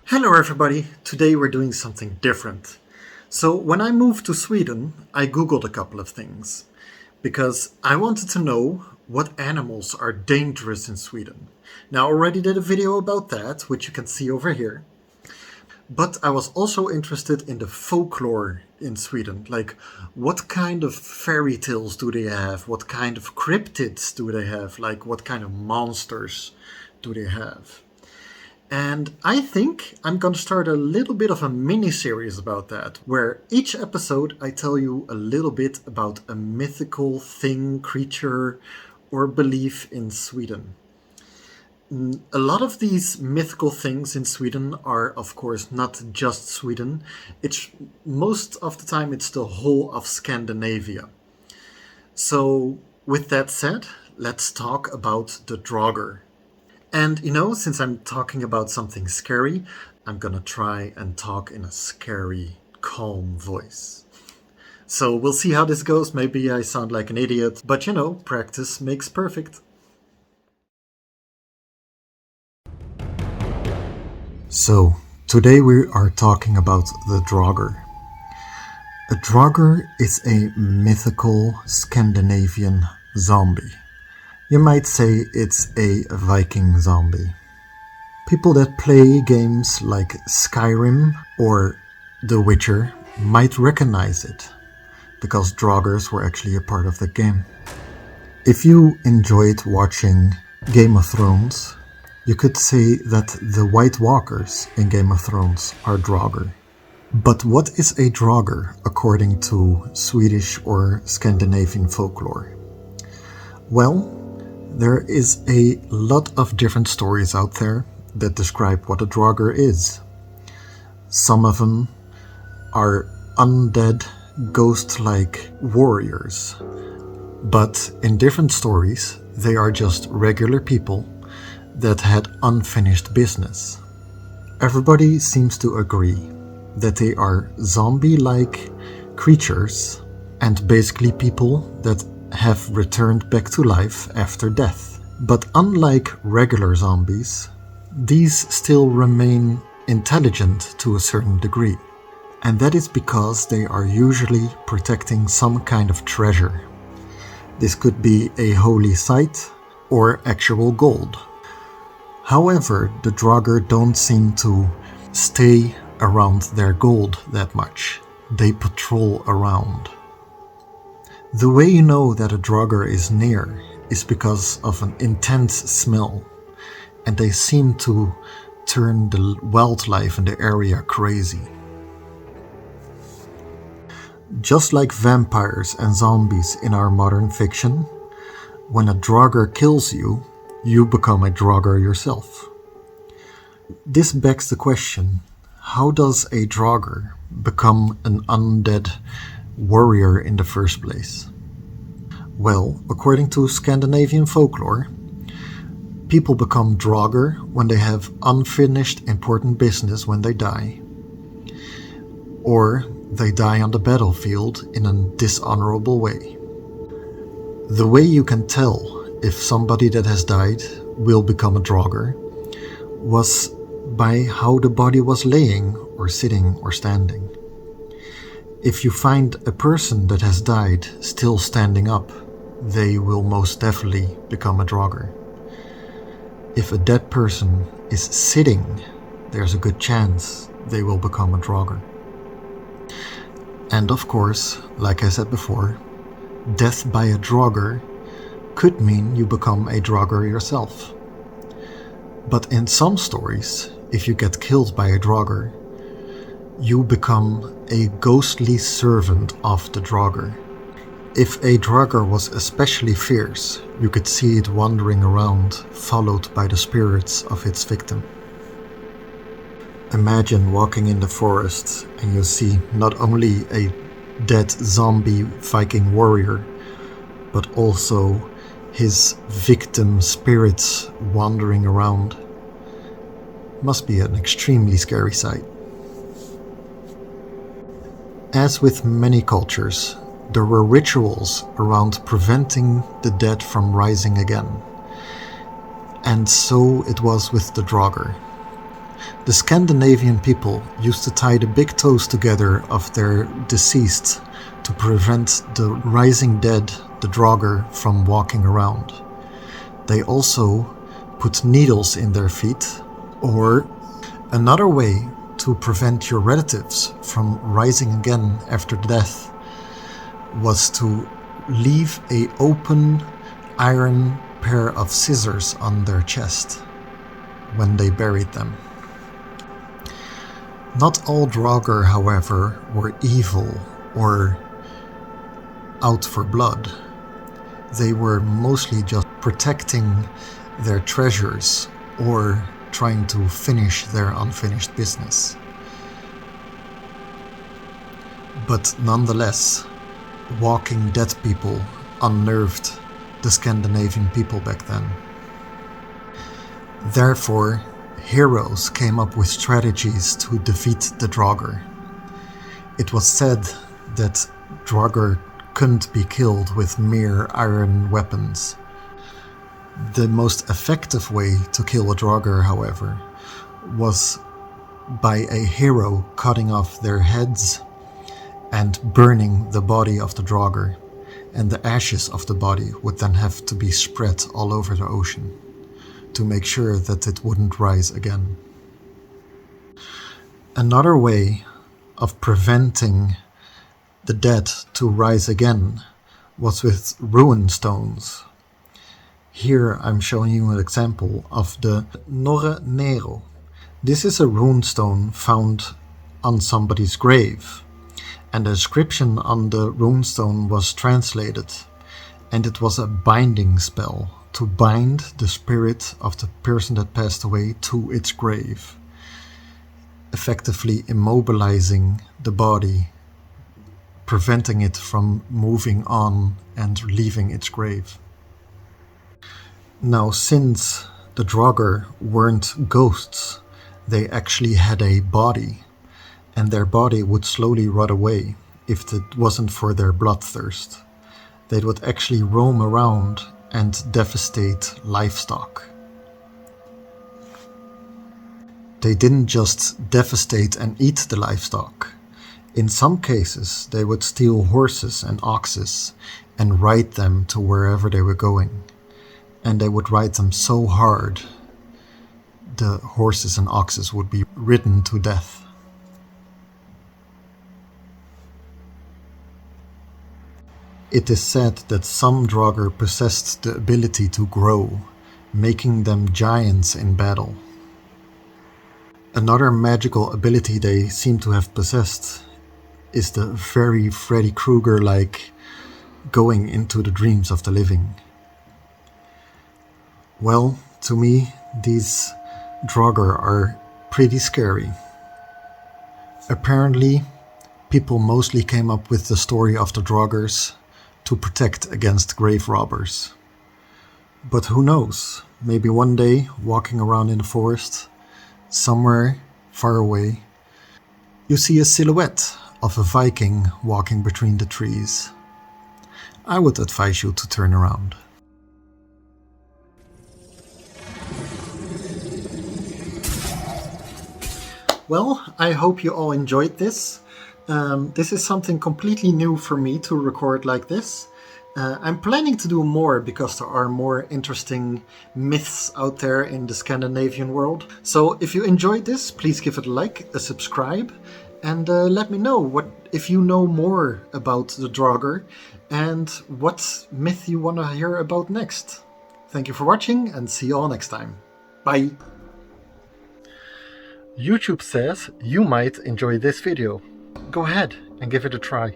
Hello everybody, today we're doing something different. So when I moved to Sweden, I googled a couple of things because I wanted to know what animals are dangerous in Sweden. Now I already did a video about that, which you can see over here. But I was also interested in the folklore in Sweden, like what kind of fairy tales do they have, what kind of cryptids do they have, like what kind of monsters do they have. And I think I'm going to start a little bit of a mini series about that, where each episode I tell you a little bit about a mythical thing, creature, or belief in Sweden. A lot of these mythical things in Sweden are, of course, not just Sweden. It's most of the time it's the whole of Scandinavia. So, with that said, let's talk about the Draugr. And since I'm talking about something scary, I'm gonna try and talk in a scary, calm voice. So we'll see how this goes. Maybe I sound like an idiot, but practice makes perfect. So, today we are talking about the Draugr. A Draugr is a mythical Scandinavian zombie. You might say it's a Viking zombie. People that play games like Skyrim or The Witcher might recognize it, because Draugrs were actually a part of the game. If you enjoyed watching Game of Thrones, you could say that the White Walkers in Game of Thrones are Draugr. But what is a Draugr according to Swedish or Scandinavian folklore? Well, there is a lot of different stories out there that describe what a Draugr is. Some of them are undead, ghost-like warriors. But in different stories, they are just regular people that had unfinished business. Everybody seems to agree that they are zombie-like creatures and basically people that have returned back to life after death. But unlike regular zombies, these still remain intelligent to a certain degree. And that is because they are usually protecting some kind of treasure. This could be a holy site or actual gold. However, the Draugr don't seem to stay around their gold that much. They patrol around. The way you know that a Draugr is near is because of an intense smell, and they seem to turn the wildlife in the area crazy. Just like vampires and zombies in our modern fiction, when a Draugr kills you, you become a Draugr yourself. This begs the question, how does a Draugr become an undead warrior in the first place? Well, according to Scandinavian folklore, people become Draugr when they have unfinished important business when they die, or they die on the battlefield in a dishonorable way. The way you can tell if somebody that has died will become a Draugr was by how the body was laying or sitting or standing. If you find a person that has died still standing up, they will most definitely become a Draugr. If a dead person is sitting, there's a good chance they will become a Draugr. And of course, like I said before, death by a Draugr could mean you become a Draugr yourself. But in some stories, if you get killed by a Draugr, you become a ghostly servant of the Draugr. If a Draugr was especially fierce, you could see it wandering around, followed by the spirits of its victim. Imagine walking in the forest and you see not only a dead zombie Viking warrior, but also his victim spirits wandering around. Must be an extremely scary sight. As with many cultures, there were rituals around preventing the dead from rising again. And so it was with the Draugr. The Scandinavian people used to tie the big toes together of their deceased to prevent the rising dead, the Draugr, from walking around. They also put needles in their feet, or another way to prevent your relatives from rising again after death was to leave an open iron pair of scissors on their chest when they buried them. Not all Draugr, however, were evil or out for blood. They were mostly just protecting their treasures or trying to finish their unfinished business. But nonetheless, walking dead people unnerved the Scandinavian people back then. Therefore, heroes came up with strategies to defeat the Draugr. It was said that Draugr couldn't be killed with mere iron weapons. The most effective way to kill a Draugr, however, was by a hero cutting off their heads and burning the body of the Draugr, and the ashes of the body would then have to be spread all over the ocean to make sure that it wouldn't rise again. Another way of preventing the dead to rise again was with rune stones. Here I'm showing you an example of the Norre Nero. This is a rune stone found on somebody's grave, and the inscription on the rune stone was translated, and it was a binding spell to bind the spirit of the person that passed away to its grave, effectively immobilizing the body, preventing it from moving on and leaving its grave. Now, since the Draugr weren't ghosts, they actually had a body, and their body would slowly rot away if it wasn't for their bloodthirst. They would actually roam around and devastate livestock. They didn't just devastate and eat the livestock. In some cases, they would steal horses and oxes and ride them to wherever they were going. And they would ride them so hard, the horses and oxes would be ridden to death. It is said that some Draugr possessed the ability to grow, making them giants in battle. Another magical ability they seem to have possessed is the very Freddy Krueger-like going into the dreams of the living. Well, to me, these Draugr are pretty scary. Apparently, people mostly came up with the story of the Draugrs to protect against grave robbers. But who knows, maybe one day, walking around in the forest, somewhere far away, you see a silhouette of a Viking walking between the trees. I would advise you to turn around. Well, I hope you all enjoyed this. This is something completely new for me to record like this. I'm planning to do more because there are more interesting myths out there in the Scandinavian world. So if you enjoyed this, please give it a like, a subscribe, and let me know if you know more about the Draugr and what myth you want to hear about next. Thank you for watching and see you all next time. Bye! YouTube says you might enjoy this video. Go ahead and give it a try.